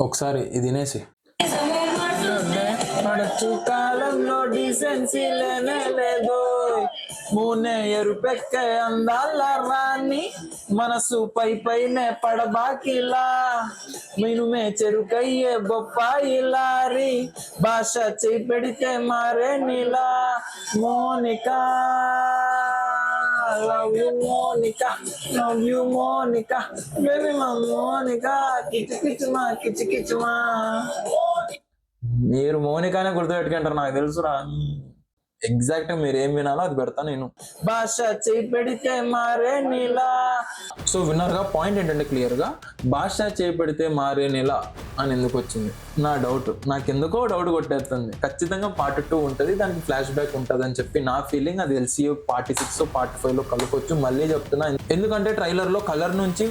ఒకసారి ఇది వినేసి. నడుచు కాలంలో డీసెన్సీ లేనే లేదు, మూనే ఎరుపెక్కే అందాల రాణి, మనసు పై పైనే పడబాకిలా, మినుమే చెరుకయ్యే బొప్పాయి లారి, భాష చేయి పెడితే మారే నీలా, Monika love you Monica, love you Monica, baby మా మోనికా, కిచి కిచి మా. మీరు మోనికానే గుర్తుపెట్టుకుంటారు, నాకు తెలుసురా. ఎగ్జాక్ట్ మీరు ఏం వినాలో అది పెడతా నేను. భాష చేయి పెడితే మారే నీలా. సో విన్నర్గా పాయింట్ ఏంటంటే క్లియర్గా భాష చేయి పెడితే మారే నీలా అని ఎందుకు వచ్చింది నా డౌట్. నాకెందుకో డౌట్ కొట్టేస్తుంది. ఖచ్చితంగా పార్ట్ 2 ఉంటుంది, దానికి ఫ్లాష్ బ్యాక్ ఉంటుంది అని చెప్పి నా ఫీలింగ్. అది LCU పార్ట్ 6 పార్ట్ 5లో కలుపుకోవచ్చు. మళ్ళీ చెప్తున్నా, ఎందుకంటే ట్రైలర్లో కలర్ నుంచి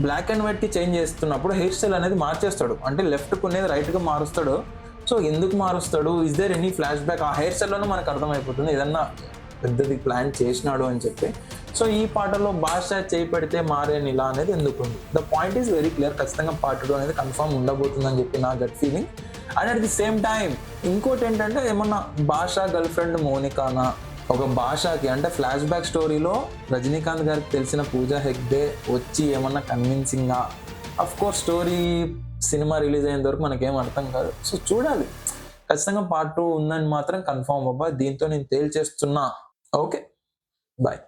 బ్లాక్ అండ్ వైట్కి చేంజ్ చేస్తున్నప్పుడు హెయిర్ స్టైల్ అనేది మార్చేస్తాడు, అంటే లెఫ్ట్కి ఉన్నది రైట్గా మారుస్తాడు. సో ఎందుకు మారుస్తాడు, is there any flashback, ఆ హెయిర్ స్టైల్లోనే మనకు అర్థమైపోతుంది ఏదన్నా పెద్దది ప్లాన్ చేసినాడు అని చెప్పి. సో ఈ పాటలో భాష చేయి పెడితే మారే నీలా అనేది ఎందుకు ఉంది. The point is very clear. ఖచ్చితంగా పార్ట్ 2 అనేది కన్ఫర్మ్ ఉండబోతుంది అని చెప్పి నా gut feeling. And at the same time ఇంకోటి ఏంటంటే, ఏమన్నా భాష గర్ల్ ఫ్రెండ్ మోనికానా, ఒక భాషకి అంటే ఫ్లాష్ బ్యాక్ స్టోరీలో రజనీకాంత్ గారికి తెలిసిన పూజా హెగ్డే వచ్చి ఏమన్నా కన్విన్సింగ్గా, of course story cinema release అయ్యేంత వరకు మనకేం అర్థం కాదు. సో చూడాలి. ఖచ్చితంగా పార్ట్ 2 ఉందని మాత్రం కన్ఫర్మ్ అబ్బా, దీంతో నేను తేల్చేస్తున్నా. Okay, bye.